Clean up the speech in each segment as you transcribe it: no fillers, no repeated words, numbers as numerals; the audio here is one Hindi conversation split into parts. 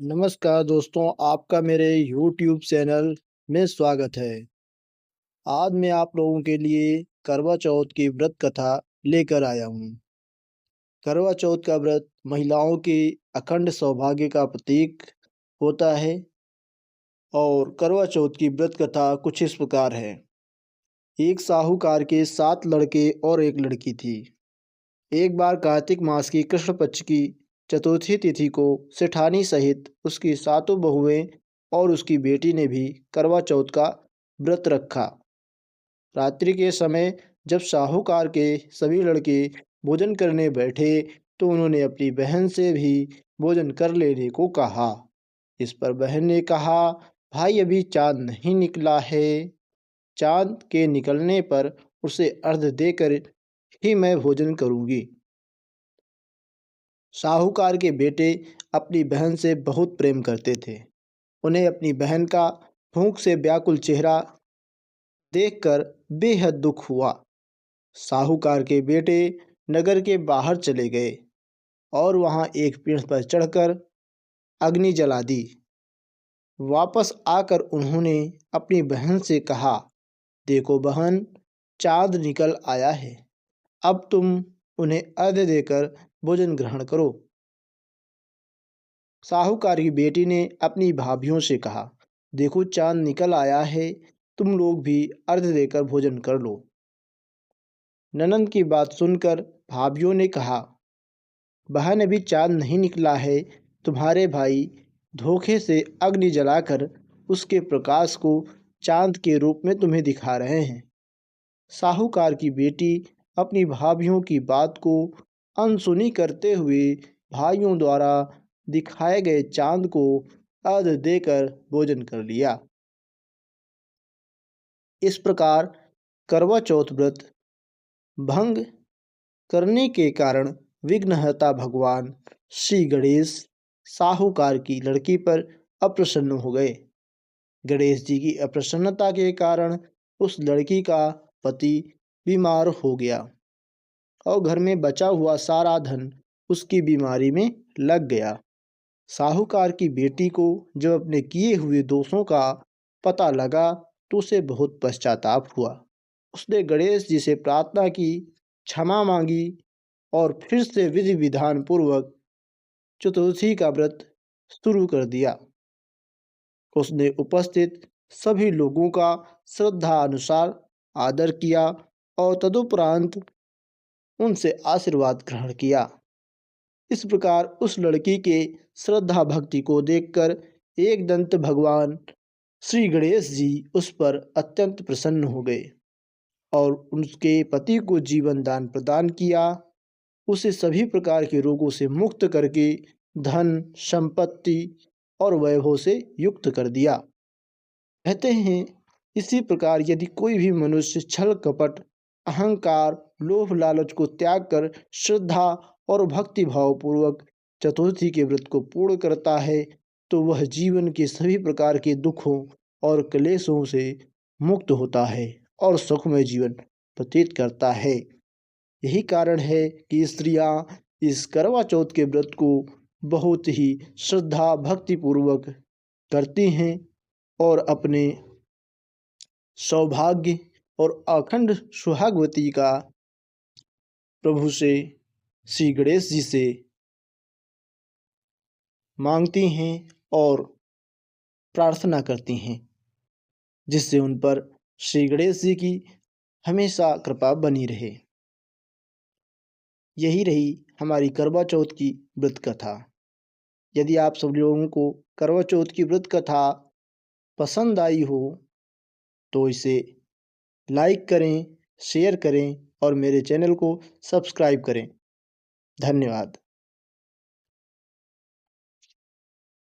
नमस्कार दोस्तों, आपका मेरे YouTube चैनल में स्वागत है। आज मैं आप लोगों के लिए करवा चौथ की व्रत कथा लेकर आया हूँ। करवा चौथ का व्रत महिलाओं के अखंड सौभाग्य का प्रतीक होता है और करवा चौथ की व्रत कथा कुछ इस प्रकार है। एक साहूकार के 7 लड़के और एक लड़की थी। एक बार कार्तिक मास की कृष्ण पक्ष की चतुर्थी तिथि को सेठानी सहित उसकी सातों बहुएं और उसकी बेटी ने भी करवा चौथ का व्रत रखा। रात्रि के समय जब साहूकार के सभी लड़के भोजन करने बैठे तो उन्होंने अपनी बहन से भी भोजन कर लेने को कहा। इस पर बहन ने कहा, भाई अभी चांद नहीं निकला है। चांद के निकलने पर उसे अर्घ देकर ही मैं भोजन करूंगी। साहूकार के बेटे अपनी बहन से बहुत प्रेम करते थे। उन्हें अपनी बहन का भूख से व्याकुल चेहरा देखकर बेहद दुख हुआ। साहूकार के बेटे नगर के बाहर चले गए और वहां एक पेड़ पर चढ़कर अग्नि जला दी। वापस आकर उन्होंने अपनी बहन से कहा, देखो बहन, चांद निकल आया है। अब तुम उन्हें अर्घ्य देकर भोजन ग्रहण करो। साहूकार की बेटी ने अपनी भाभियों से कहा, देखो चांद निकल आया है, तुम लोग भी अर्घ्य देकर भोजन कर लो। ननंद की बात सुनकर भाभियों ने कहा, बहन अभी चांद नहीं निकला है, तुम्हारे भाई धोखे से अग्नि जलाकर उसके प्रकाश को चांद के रूप में तुम्हें दिखा रहे हैं। साहूकार की बेटी अपनी भाभियों की बात को अनसुनी करते हुए भाइयों द्वारा दिखाए गए चांद को अर्घ्य देकर भोजन कर लिया। इस प्रकार करवा चौथ व्रत भंग करने के कारण विघ्नहर्ता भगवान श्री गणेश साहूकार की लड़की पर अप्रसन्न हो गए। गणेश जी की अप्रसन्नता के कारण उस लड़की का पति बीमार हो गया और घर में बचा हुआ सारा धन उसकी बीमारी में लग गया। साहूकार की बेटी को जब अपने किए हुए दोषों का पता लगा तो उसे बहुत पश्चाताप हुआ। उसने गणेश जी से प्रार्थना की, क्षमा मांगी और फिर से विधि विधान पूर्वक चतुर्थी का व्रत शुरू कर दिया। उसने उपस्थित सभी लोगों का श्रद्धा अनुसार आदर किया और तदुपरांत उनसे आशीर्वाद ग्रहण किया। इस प्रकार उस लड़की के श्रद्धा भक्ति को देखकर एक दंत भगवान श्री गणेश जी उस पर अत्यंत प्रसन्न हो गए और उसके पति को जीवन दान प्रदान किया। उसे सभी प्रकार के रोगों से मुक्त करके धन संपत्ति और वैभव से युक्त कर दिया। कहते हैं, इसी प्रकार यदि कोई भी मनुष्य छल कपट अहंकार लोभ लालच को त्याग कर श्रद्धा और भक्ति भाव पूर्वक चतुर्थी के व्रत को पूर्ण करता है तो वह जीवन के सभी प्रकार के दुखों और क्लेशों से मुक्त होता है और सुखमय जीवन व्यतीत करता है। यही कारण है कि स्त्रियां इस करवा चौथ के व्रत को बहुत ही श्रद्धा भक्ति पूर्वक करती हैं और अपने सौभाग्य और अखंड सुहागवती का प्रभु से श्री गणेश जी से मांगती हैं और प्रार्थना करती हैं, जिससे उन पर श्री गणेश जी की हमेशा कृपा बनी रहे। यही रही हमारी करवा चौथ की व्रत कथा। यदि आप सब लोगों को करवा चौथ की व्रत कथा पसंद आई हो तो इसे लाइक करें, शेयर करें और मेरे चैनल को सब्सक्राइब करें। धन्यवाद।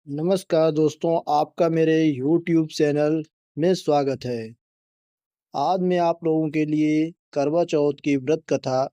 नमस्कार दोस्तों, आपका मेरे YouTube चैनल में स्वागत है। आज मैं आप लोगों के लिए करवा चौथ की व्रत कथा